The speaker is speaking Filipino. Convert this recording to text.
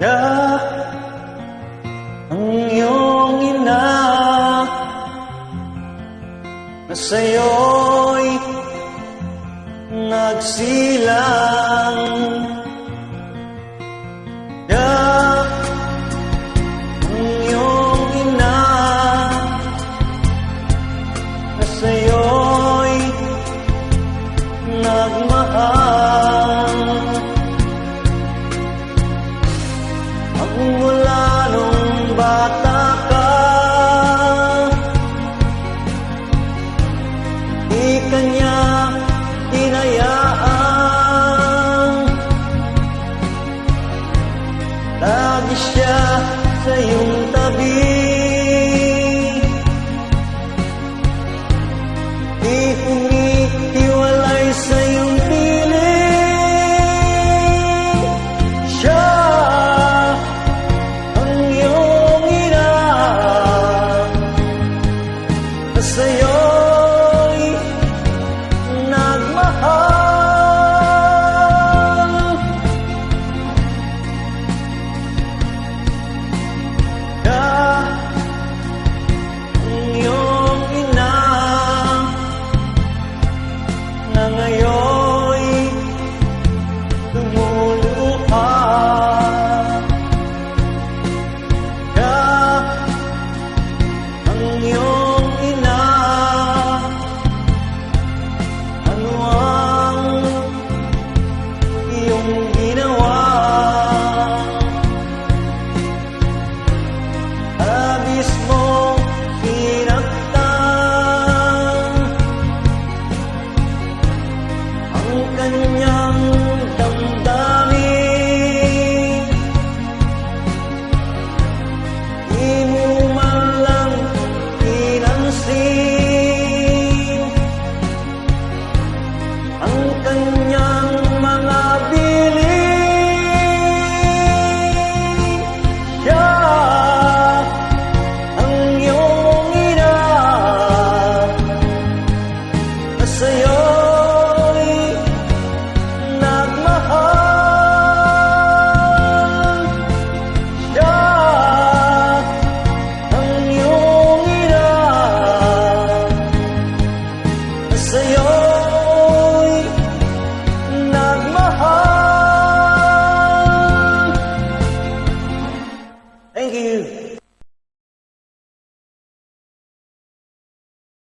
Siya ang iyong ina na sa'yo'y nagsilang. Siya ang iyong ina na sa'yo'y nagmahal. Mula nung bata ka, di kanya hinayaan. Lagi siya sa iyong tabi, di humihiwalay sa iyong piling. Siya sa'yo'y nagmahal. Siya ang iyong ina na ngayon'y lumuluha. Siya ang iyong kanyang damdamin, di mo man lang pinansin ang kanyang mga bilin. Siya ang iyong ina na sa'yo sa'yo.